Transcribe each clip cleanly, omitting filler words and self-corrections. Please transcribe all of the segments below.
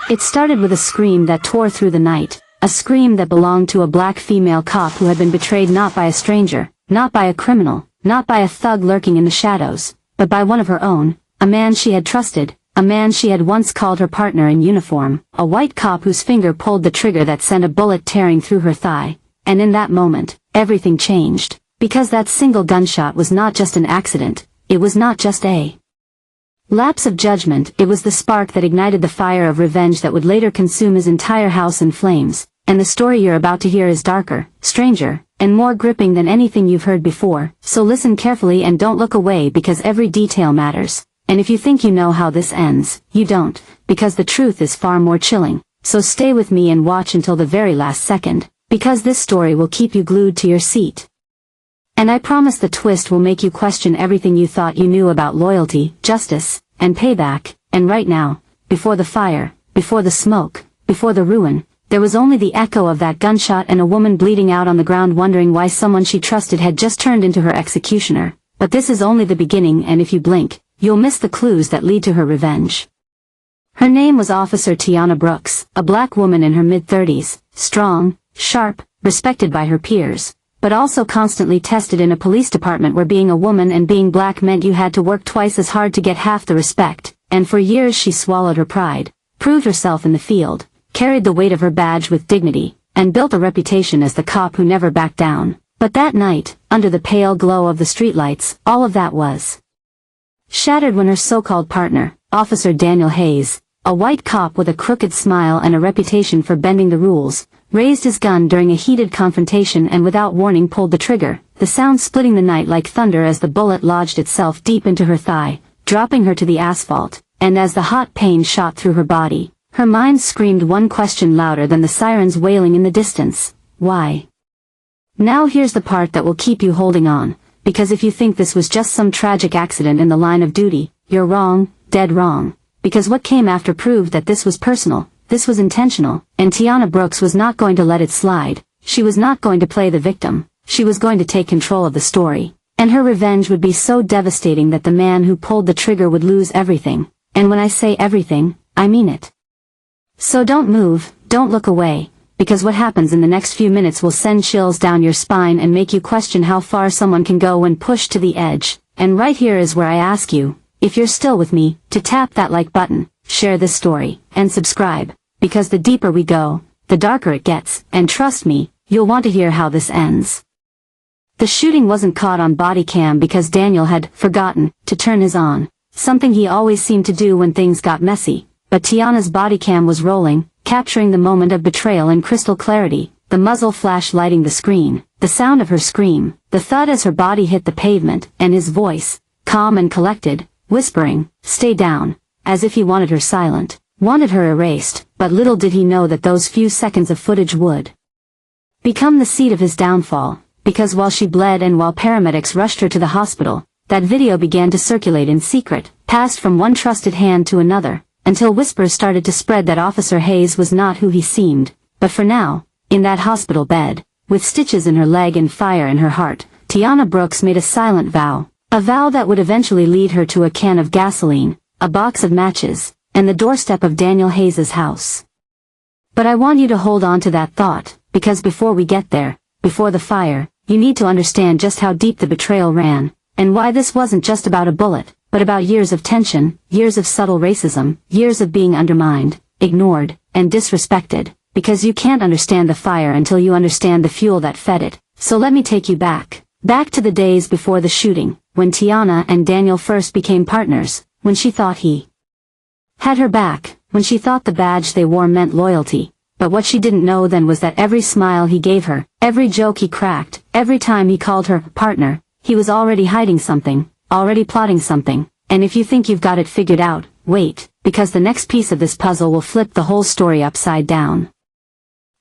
It started with a scream that tore through the night, a scream that belonged to a black female cop who had been betrayed not by a stranger, not by a criminal, not by a thug lurking in the shadows, but by one of her own, a man she had trusted, a man she had once called her partner in uniform, a white cop whose finger pulled the trigger that sent a bullet tearing through her thigh. And in that moment, everything changed, because that single gunshot was not just an accident, it was not just a lapse of judgment, it was the spark that ignited the fire of revenge that would later consume his entire house in flames. And the story you're about to hear is darker, stranger, and more gripping than anything you've heard before, so listen carefully and don't look away because every detail matters. And if you think you know how this ends, you don't, because the truth is far more chilling. So stay with me and watch until the very last second, because this story will keep you glued to your seat. And I promise the twist will make you question everything you thought you knew about loyalty, justice, and payback. And right now, before the fire, before the smoke, before the ruin, there was only the echo of that gunshot and a woman bleeding out on the ground wondering why someone she trusted had just turned into her executioner. But this is only the beginning, and if you blink, you'll miss the clues that lead to her revenge. Her name was Officer Tiana Brooks, a black woman in her mid-30s, strong, sharp, respected by her peers, but also constantly tested in a police department where being a woman and being black meant you had to work twice as hard to get half the respect. And for years she swallowed her pride, proved herself in the field, carried the weight of her badge with dignity, and built a reputation as the cop who never backed down. But that night, under the pale glow of the streetlights, all of that was shattered when her so-called partner, Officer Daniel Hayes, a white cop with a crooked smile and a reputation for bending the rules, raised his gun during a heated confrontation and without warning pulled the trigger, the sound splitting the night like thunder as the bullet lodged itself deep into her thigh, dropping her to the asphalt. And as the hot pain shot through her body, her mind screamed one question louder than the sirens wailing in the distance: why? Now here's the part that will keep you holding on, because if you think this was just some tragic accident in the line of duty, you're wrong, dead wrong. Because what came after proved that this was personal, this was intentional, and Tiana Brooks was not going to let it slide. She was not going to play the victim, she was going to take control of the story. And her revenge would be so devastating that the man who pulled the trigger would lose everything. And when I say everything, I mean it. So don't move, don't look away, because what happens in the next few minutes will send chills down your spine and make you question how far someone can go when pushed to the edge. And right here is where I ask you, if you're still with me, to tap that like button, share this story, and subscribe, because the deeper we go, the darker it gets, and trust me, you'll want to hear how this ends. The shooting wasn't caught on body cam because Daniel had forgotten to turn his on, something he always seemed to do when things got messy. But Tiana's body cam was rolling, capturing the moment of betrayal in crystal clarity, the muzzle flash lighting the screen, the sound of her scream, the thud as her body hit the pavement, and his voice, calm and collected, whispering, "Stay down," as if he wanted her silent, wanted her erased. But little did he know that those few seconds of footage would become the seed of his downfall, because while she bled and while paramedics rushed her to the hospital, that video began to circulate in secret, passed from one trusted hand to another, until whispers started to spread that Officer Hayes was not who he seemed. But for now, in that hospital bed, with stitches in her leg and fire in her heart, Tiana Brooks made a silent vow. A vow that would eventually lead her to a can of gasoline, a box of matches, and the doorstep of Daniel Hayes's house. But I want you to hold on to that thought, because before we get there, before the fire, you need to understand just how deep the betrayal ran, and why this wasn't just about a bullet, but about years of tension, years of subtle racism, years of being undermined, ignored, and disrespected, because you can't understand the fire until you understand the fuel that fed it. So let me take you back to the days before the shooting, when Tiana and Daniel first became partners, when she thought he had her back, when she thought the badge they wore meant loyalty. But what she didn't know then was that every smile he gave her, every joke he cracked, every time he called her partner, he was already hiding something, already plotting something. And if you think you've got it figured out, wait, because the next piece of this puzzle will flip the whole story upside down.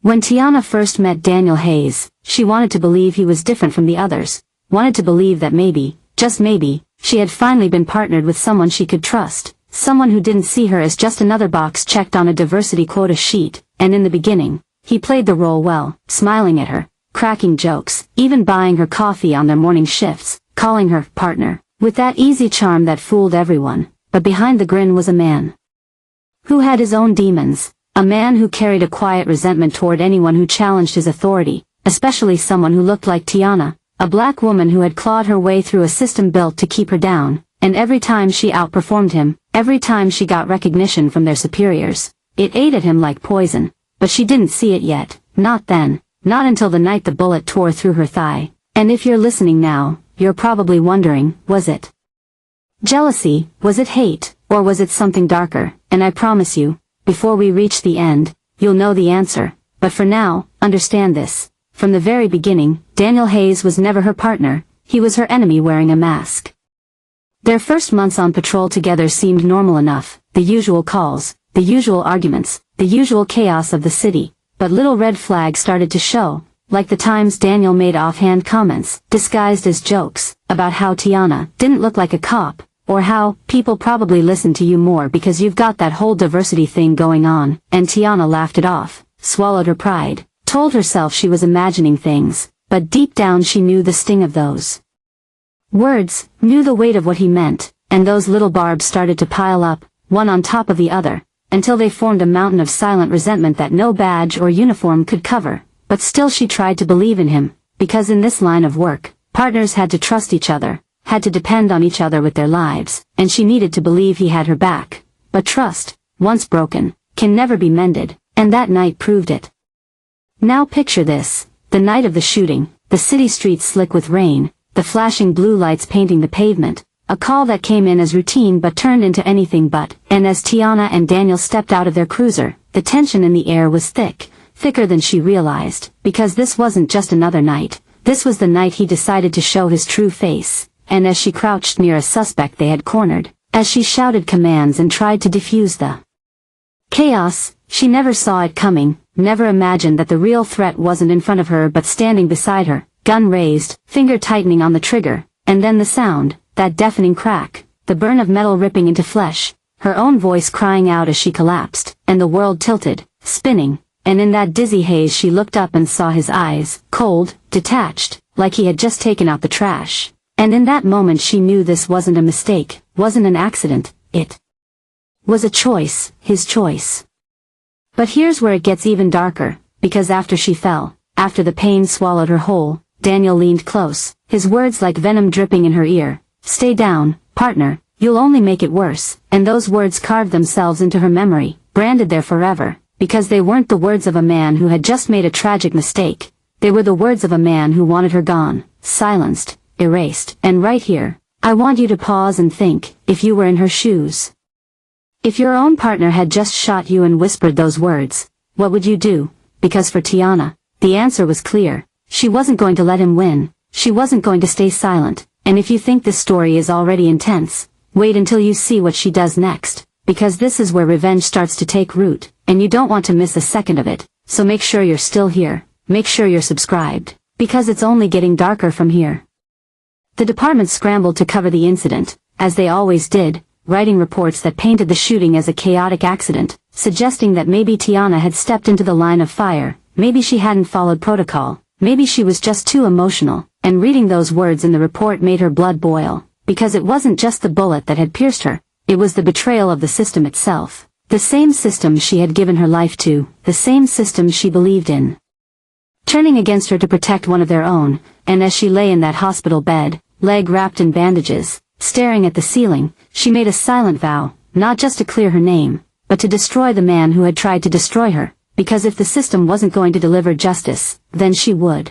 When Tiana first met Daniel Hayes, she wanted to believe he was different from the others, wanted to believe that maybe, just maybe, she had finally been partnered with someone she could trust, someone who didn't see her as just another box checked on a diversity quota sheet. And in the beginning, he played the role well, smiling at her, cracking jokes, even buying her coffee on their morning shifts, calling her partner, with that easy charm that fooled everyone. But behind the grin was a man. who had his own demons, a man who carried a quiet resentment toward anyone who challenged his authority, especially someone who looked like Tiana, a black woman who had clawed her way through a system built to keep her down, and every time she outperformed him, every time she got recognition from their superiors, it ate at him like poison, but she didn't see it yet, not then, not until the night the bullet tore through her thigh. And if you're listening now, you're probably wondering, was it jealousy, was it hate, or was it something darker? And I promise you, before we reach the end, you'll know the answer. But for now, understand this. From the very beginning, Daniel Hayes was never her partner, he was her enemy wearing a mask. Their first months on patrol together seemed normal enough, the usual calls, the usual arguments, the usual chaos of the city, but little red flags started to show, like the times Daniel made offhand comments, disguised as jokes, about how Tiana didn't look like a cop, or how people probably listen to you more because you've got that whole diversity thing going on, and Tiana laughed it off, swallowed her pride, told herself she was imagining things, but deep down she knew the sting of those words, knew the weight of what he meant, and those little barbs started to pile up, one on top of the other, until they formed a mountain of silent resentment that no badge or uniform could cover. But still she tried to believe in him, because in this line of work, partners had to trust each other, had to depend on each other with their lives, and she needed to believe he had her back. But trust, once broken, can never be mended, and that night proved it. Now picture this, the night of the shooting, the city streets slick with rain, the flashing blue lights painting the pavement, a call that came in as routine but turned into anything but, and as Tiana and Daniel stepped out of their cruiser, the tension in the air was thick, thicker than she realized, because this wasn't just another night, this was the night he decided to show his true face. And as she crouched near a suspect they had cornered, as she shouted commands and tried to defuse the chaos, she never saw it coming, never imagined that the real threat wasn't in front of her but standing beside her, gun raised, finger tightening on the trigger, and then the sound, that deafening crack, the burn of metal ripping into flesh, her own voice crying out as she collapsed, and the world tilted, spinning, and in that dizzy haze she looked up and saw his eyes, cold, detached, like he had just taken out the trash. And in that moment she knew this wasn't a mistake, wasn't an accident, it was a choice, his choice. But here's where it gets even darker, because after she fell, after the pain swallowed her whole, Daniel leaned close, his words like venom dripping in her ear. Stay down, partner, you'll only make it worse. And those words carved themselves into her memory, branded there forever, because they weren't the words of a man who had just made a tragic mistake, they were the words of a man who wanted her gone, silenced, erased. And right here, I want you to pause and think, if you were in her shoes. If your own partner had just shot you and whispered those words, what would you do? Because for Tiana, the answer was clear. She wasn't going to let him win, she wasn't going to stay silent, and if you think this story is already intense, wait until you see what she does next, because this is where revenge starts to take root, and you don't want to miss a second of it, so make sure you're still here, make sure you're subscribed, because it's only getting darker from here. The department scrambled to cover the incident, as they always did, writing reports that painted the shooting as a chaotic accident, suggesting that maybe Tiana had stepped into the line of fire, maybe she hadn't followed protocol, maybe she was just too emotional, and reading those words in the report made her blood boil, because it wasn't just the bullet that had pierced her, it was the betrayal of the system itself, the same system she had given her life to, the same system she believed in, turning against her to protect one of their own. And as she lay in that hospital bed, leg wrapped in bandages, staring at the ceiling, she made a silent vow, not just to clear her name, but to destroy the man who had tried to destroy her, because if the system wasn't going to deliver justice, then she would.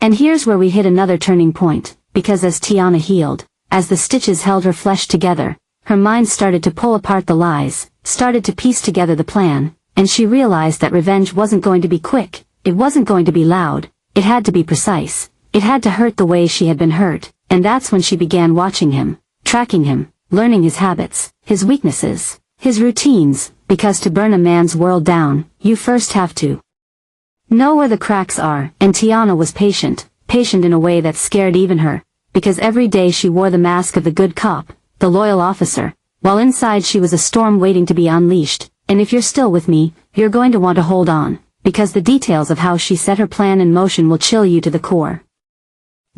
And here's where we hit another turning point, because as Tiana healed, as the stitches held her flesh together, her mind started to pull apart the lies, started to piece together the plan, and she realized that revenge wasn't going to be quick, it wasn't going to be loud, it had to be precise, it had to hurt the way she had been hurt. And that's when she began watching him, tracking him, learning his habits, his weaknesses, his routines, because to burn a man's world down, you first have to know where the cracks are. And Tiana was patient, patient in a way that scared even her, because every day she wore the mask of the good cop, the loyal officer, while inside she was a storm waiting to be unleashed. And if you're still with me, you're going to want to hold on, because the details of how she set her plan in motion will chill you to the core.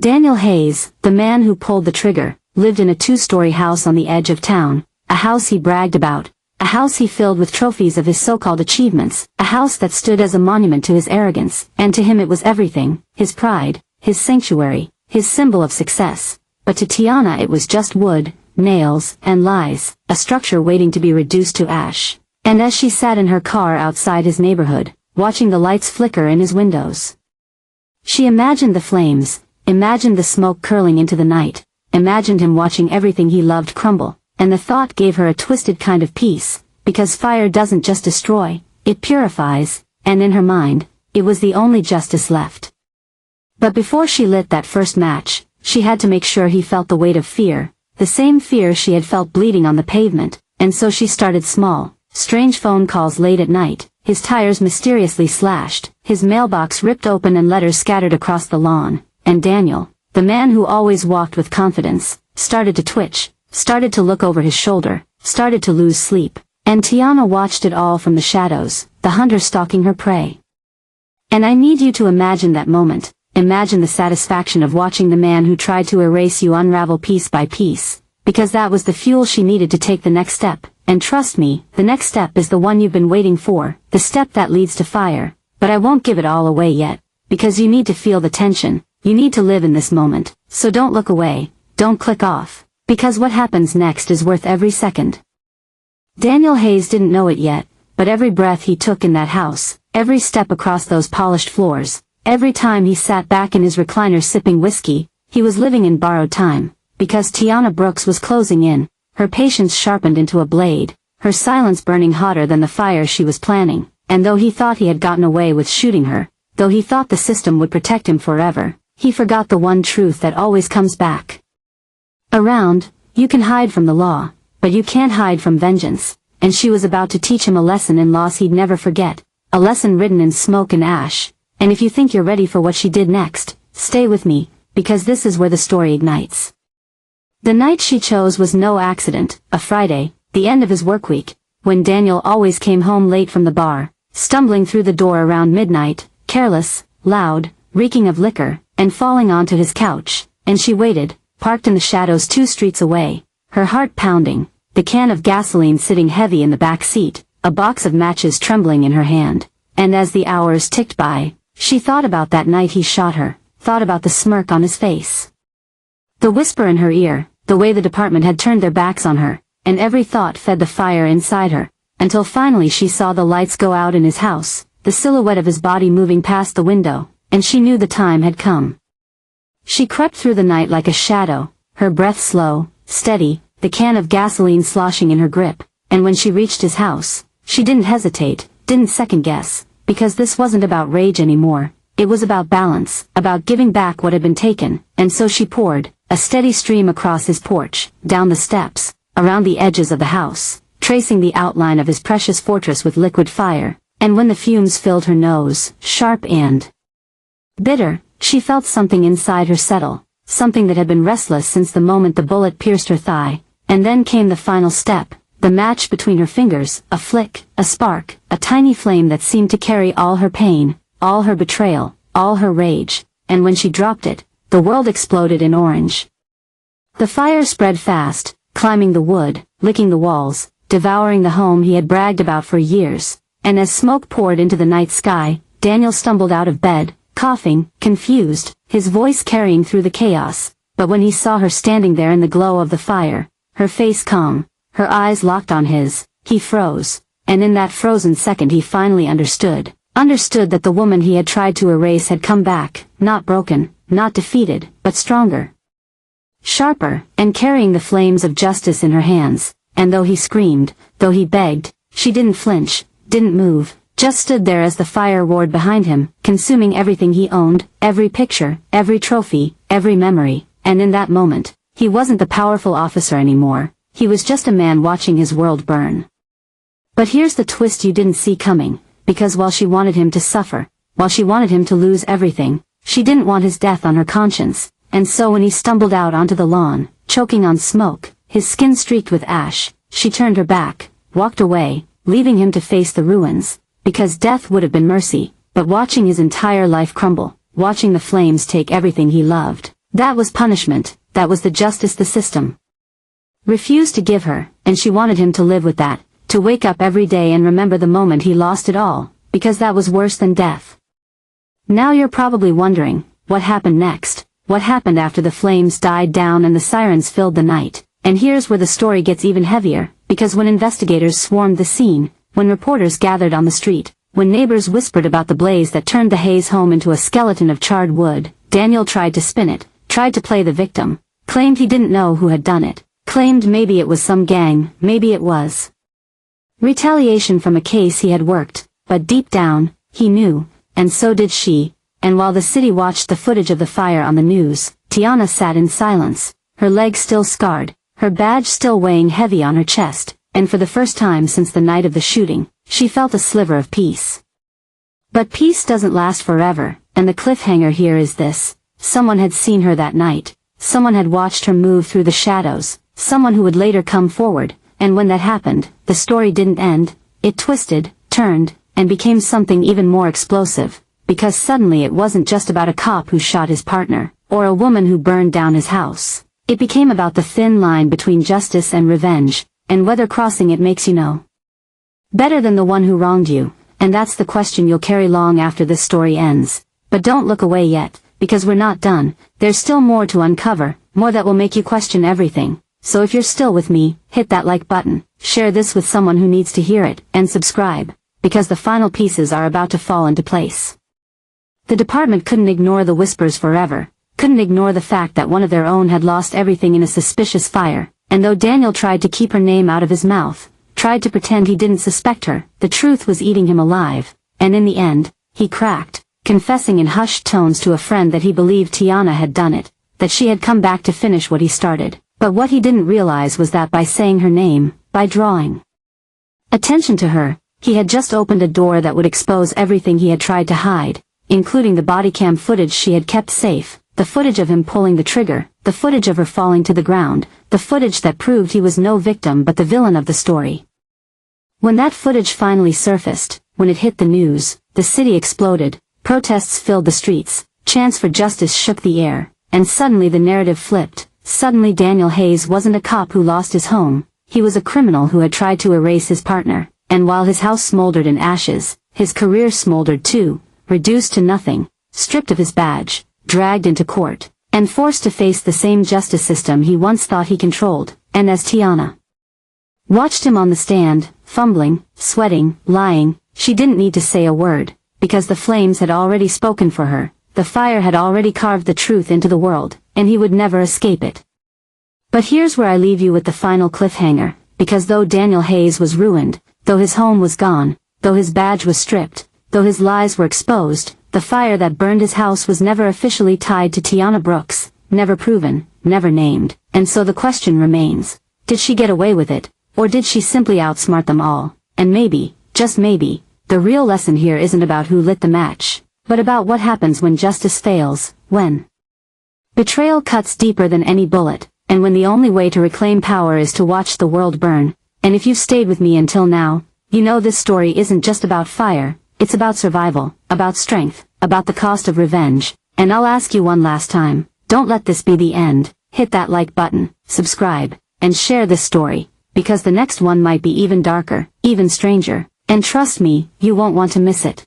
Daniel Hayes, the man who pulled the trigger, lived in a two-story house on the edge of town, a house he bragged about, a house he filled with trophies of his so-called achievements, a house that stood as a monument to his arrogance, and to him it was everything, his pride, his sanctuary, his symbol of success. But to Tiana it was just wood, nails, and lies, a structure waiting to be reduced to ash. And as she sat in her car outside his neighborhood, watching the lights flicker in his windows, she imagined the flames, imagined the smoke curling into the night, imagined him watching everything he loved crumble, and the thought gave her a twisted kind of peace, because fire doesn't just destroy, it purifies, and in her mind, it was the only justice left. But before she lit that first match, she had to make sure he felt the weight of fear, the same fear she had felt bleeding on the pavement, and so she started small. Strange phone calls late at night, his tires mysteriously slashed, his mailbox ripped open and letters scattered across the lawn, and Daniel, the man who always walked with confidence, started to twitch, started to look over his shoulder, started to lose sleep, and Tiana watched it all from the shadows, the hunter stalking her prey. And I need you to imagine that moment, imagine the satisfaction of watching the man who tried to erase you unravel piece by piece, because that was the fuel she needed to take the next step. And trust me, the next step is the one you've been waiting for, the step that leads to fire. But I won't give it all away yet, because you need to feel the tension, you need to live in this moment, so don't look away, don't click off, because what happens next is worth every second. Daniel Hayes didn't know it yet, but every breath he took in that house, every step across those polished floors, every time he sat back in his recliner sipping whiskey, he was living in borrowed time, because Tiana Brooks was closing in. Her patience sharpened into a blade, her silence burning hotter than the fire she was planning, and though he thought he had gotten away with shooting her, though he thought the system would protect him forever, he forgot the one truth that always comes back around: you can hide from the law, but you can't hide from vengeance, and she was about to teach him a lesson in loss he'd never forget, a lesson written in smoke and ash. And if you think you're ready for what she did next, stay with me, because this is where the story ignites. The night she chose was no accident, a Friday, the end of his workweek, when Daniel always came home late from the bar, stumbling through the door around midnight, careless, loud, reeking of liquor, and falling onto his couch, and she waited, parked in the shadows 2 streets away, her heart pounding, the can of gasoline sitting heavy in the back seat, a box of matches trembling in her hand, and as the hours ticked by, she thought about that night he shot her, thought about the smirk on his face, the whisper in her ear, the way the department had turned their backs on her, and every thought fed the fire inside her, until finally she saw the lights go out in his house, the silhouette of his body moving past the window, and she knew the time had come. She crept through the night like a shadow, her breath slow, steady, the can of gasoline sloshing in her grip, and when she reached his house, she didn't hesitate, didn't second guess, because this wasn't about rage anymore, it was about balance, about giving back what had been taken, and so she poured a steady stream across his porch, down the steps, around the edges of the house, tracing the outline of his precious fortress with liquid fire, and when the fumes filled her nose, sharp and bitter, she felt something inside her settle, something that had been restless since the moment the bullet pierced her thigh, and then came the final step, the match between her fingers, a flick, a spark, a tiny flame that seemed to carry all her pain, all her betrayal, all her rage, and when she dropped it, the world exploded in orange. The fire spread fast, climbing the wood, licking the walls, devouring the home he had bragged about for years, and as smoke poured into the night sky, Daniel stumbled out of bed, coughing, confused, his voice carrying through the chaos, but when he saw her standing there in the glow of the fire, her face calm, her eyes locked on his, he froze, and in that frozen second he finally understood that the woman he had tried to erase had come back, not broken, not defeated, but stronger, sharper, and carrying the flames of justice in her hands, and though he screamed, though he begged, she didn't flinch, didn't move, just stood there as the fire roared behind him, consuming everything he owned, every picture, every trophy, every memory, and in that moment, he wasn't the powerful officer anymore, he was just a man watching his world burn. But here's the twist you didn't see coming, because while she wanted him to suffer, while she wanted him to lose everything, she didn't want his death on her conscience, and so when he stumbled out onto the lawn, choking on smoke, his skin streaked with ash, she turned her back, walked away, leaving him to face the ruins, because death would have been mercy, but watching his entire life crumble, watching the flames take everything he loved, that was punishment, that was the justice the system refused to give her, and she wanted him to live with that, to wake up every day and remember the moment he lost it all, because that was worse than death. Now you're probably wondering, what happened next? What happened after the flames died down and the sirens filled the night? And here's where the story gets even heavier, because when investigators swarmed the scene, when reporters gathered on the street, when neighbors whispered about the blaze that turned the Hayes home into a skeleton of charred wood, Daniel tried to spin it, tried to play the victim, claimed he didn't know who had done it, claimed maybe it was some gang, maybe it was retaliation from a case he had worked, but deep down, he knew, and so did she. And while the city watched the footage of the fire on the news, Tiana sat in silence, her leg still scarred, her badge still weighing heavy on her chest, and for the first time since the night of the shooting, she felt a sliver of peace. But peace doesn't last forever, and the cliffhanger here is this: someone had seen her that night, someone had watched her move through the shadows, someone who would later come forward, and when that happened, the story didn't end, it twisted, turned, and became something even more explosive. Because suddenly it wasn't just about a cop who shot his partner, or a woman who burned down his house. It became about the thin line between justice and revenge, and whether crossing it makes you know better than the one who wronged you, and that's the question you'll carry long after this story ends. But don't look away yet, because we're not done. There's still more to uncover, more that will make you question everything. So if you're still with me, hit that like button, share this with someone who needs to hear it, and subscribe, because the final pieces are about to fall into place. The department couldn't ignore the whispers forever, couldn't ignore the fact that one of their own had lost everything in a suspicious fire, and though Daniel tried to keep her name out of his mouth, tried to pretend he didn't suspect her, the truth was eating him alive, and in the end, he cracked, confessing in hushed tones to a friend that he believed Tiana had done it, that she had come back to finish what he started. But what he didn't realize was that by saying her name, by drawing attention to her, he had just opened a door that would expose everything he had tried to hide, including the body cam footage she had kept safe, the footage of him pulling the trigger, the footage of her falling to the ground, the footage that proved he was no victim but the villain of the story. When that footage finally surfaced, when it hit the news, the city exploded, protests filled the streets, chants for justice shook the air, and suddenly the narrative flipped. Suddenly Daniel Hayes wasn't a cop who lost his home, he was a criminal who had tried to erase his partner, and while his house smoldered in ashes, his career smoldered too, reduced to nothing, stripped of his badge, dragged into court, and forced to face the same justice system he once thought he controlled. And as Tiana watched him on the stand, fumbling, sweating, lying, she didn't need to say a word, because the flames had already spoken for her, the fire had already carved the truth into the world, and he would never escape it. But here's where I leave you with the final cliffhanger, because though Daniel Hayes was ruined, though his home was gone, though his badge was stripped, though his lies were exposed, the fire that burned his house was never officially tied to Tiana Brooks, never proven, never named, and so the question remains, did she get away with it, or did she simply outsmart them all? And maybe, just maybe, the real lesson here isn't about who lit the match, but about what happens when justice fails, when betrayal cuts deeper than any bullet, and when the only way to reclaim power is to watch the world burn. And if you've stayed with me until now, you know this story isn't just about fire, it's about survival, about strength, about the cost of revenge. And I'll ask you one last time, don't let this be the end. Hit that like button, subscribe, and share this story, because the next one might be even darker, even stranger, and trust me, you won't want to miss it.